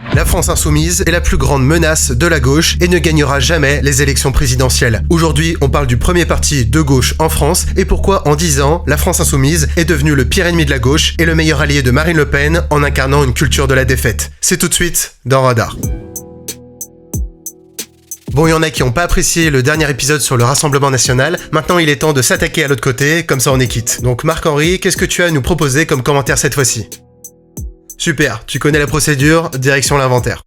La France insoumise est la plus grande menace de la gauche et ne gagnera jamais les élections présidentielles. Aujourd'hui, on parle du premier parti de gauche en France et pourquoi en 10 ans, la France insoumise est devenue le pire ennemi de la gauche et le meilleur allié de Marine Le Pen en incarnant une culture de la défaite. C'est tout de suite dans Radar. Bon, il y en a qui n'ont pas apprécié le dernier épisode sur le Rassemblement National. Maintenant, il est temps de s'attaquer à l'autre côté, comme ça on est quitte. Donc Marc-Henri, qu'est-ce que tu as à nous proposer comme commentaire cette fois-ci ? Super, tu connais la procédure, direction l'inventaire.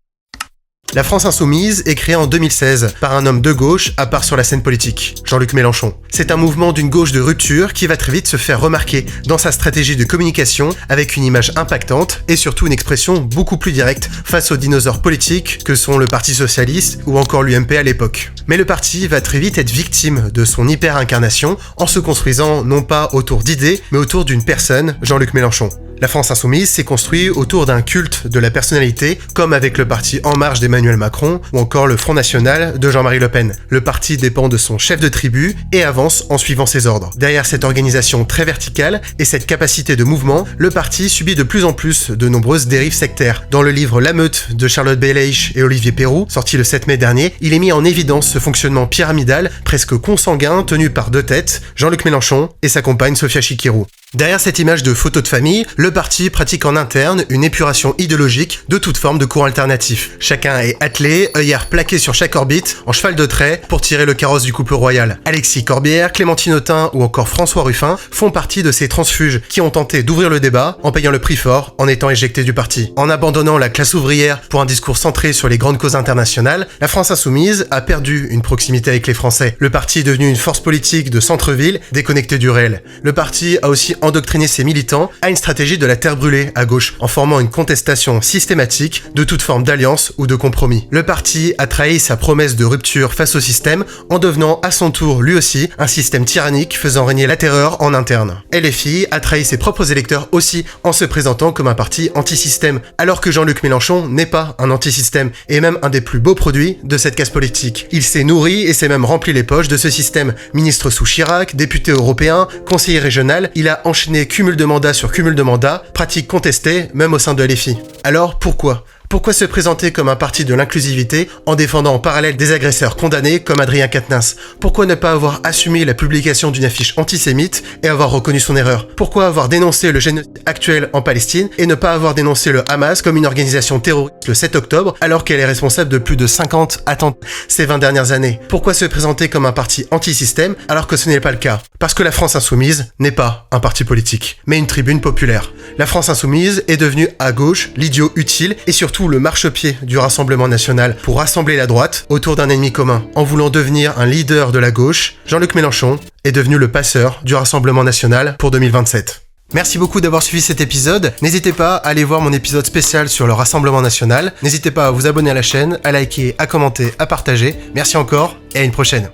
La France insoumise est créée en 2016 par un homme de gauche à part sur la scène politique, Jean-Luc Mélenchon. C'est un mouvement d'une gauche de rupture qui va très vite se faire remarquer dans sa stratégie de communication avec une image impactante et surtout une expression beaucoup plus directe face aux dinosaures politiques que sont le Parti Socialiste ou encore l'UMP à l'époque. Mais le parti va très vite être victime de son hyper-incarnation en se construisant non pas autour d'idées mais autour d'une personne, Jean-Luc Mélenchon. La France insoumise s'est construite autour d'un culte de la personnalité, comme avec le parti En Marche d'Emmanuel Macron ou encore le Front National de Jean-Marie Le Pen. Le parti dépend de son chef de tribu et avance en suivant ses ordres. Derrière cette organisation très verticale et cette capacité de mouvement, le parti subit de plus en plus de nombreuses dérives sectaires. Dans le livre La Meute de Charlotte Bailhache et Olivier Perroux, sorti le 7 mai dernier, il est mis en évidence ce fonctionnement pyramidal, presque consanguin, tenu par deux têtes, Jean-Luc Mélenchon et sa compagne Sophia Chikirou. Derrière cette image de photo de famille, le parti pratique en interne une épuration idéologique de toute forme de courant alternatif. Chacun est attelé, œillère plaqué sur chaque orbite, en cheval de trait pour tirer le carrosse du couple royal. Alexis Corbière, Clémentine Autain ou encore François Ruffin font partie de ces transfuges qui ont tenté d'ouvrir le débat en payant le prix fort en étant éjectés du parti. En abandonnant la classe ouvrière pour un discours centré sur les grandes causes internationales, la France insoumise a perdu une proximité avec les Français. Le parti est devenu une force politique de centre-ville déconnectée du réel. Le parti a aussi endoctriner ses militants à une stratégie de la terre brûlée à gauche, en formant une contestation systématique de toute forme d'alliance ou de compromis. Le parti a trahi sa promesse de rupture face au système en devenant à son tour lui aussi un système tyrannique faisant régner la terreur en interne. LFI a trahi ses propres électeurs aussi en se présentant comme un parti anti-système, alors que Jean-Luc Mélenchon n'est pas un anti-système et même un des plus beaux produits de cette casse politique. Il s'est nourri et s'est même rempli les poches de ce système. Ministre sous Chirac, député européen, conseiller régional, il a enchaîné cumul de mandats sur cumul de mandats, pratique contestée même au sein de LFI. Alors pourquoi ? Pourquoi se présenter comme un parti de l'inclusivité en défendant en parallèle des agresseurs condamnés comme Adrien Quatennens ? Pourquoi ne pas avoir assumé la publication d'une affiche antisémite et avoir reconnu son erreur ? Pourquoi avoir dénoncé le génocide actuel en Palestine et ne pas avoir dénoncé le Hamas comme une organisation terroriste le 7 octobre alors qu'elle est responsable de plus de 50 attentats ces 20 dernières années ? Pourquoi se présenter comme un parti anti-système alors que ce n'est pas le cas ? Parce que la France insoumise n'est pas un parti politique, mais une tribune populaire. La France insoumise est devenue à gauche l'idiot utile et surtout le marchepied du Rassemblement National pour rassembler la droite autour d'un ennemi commun. En voulant devenir un leader de la gauche, Jean-Luc Mélenchon est devenu le passeur du Rassemblement National pour 2027. Merci beaucoup d'avoir suivi cet épisode. N'hésitez pas à aller voir mon épisode spécial sur le Rassemblement National. N'hésitez pas à vous abonner à la chaîne, à liker, à commenter, à partager. Merci encore et à une prochaine.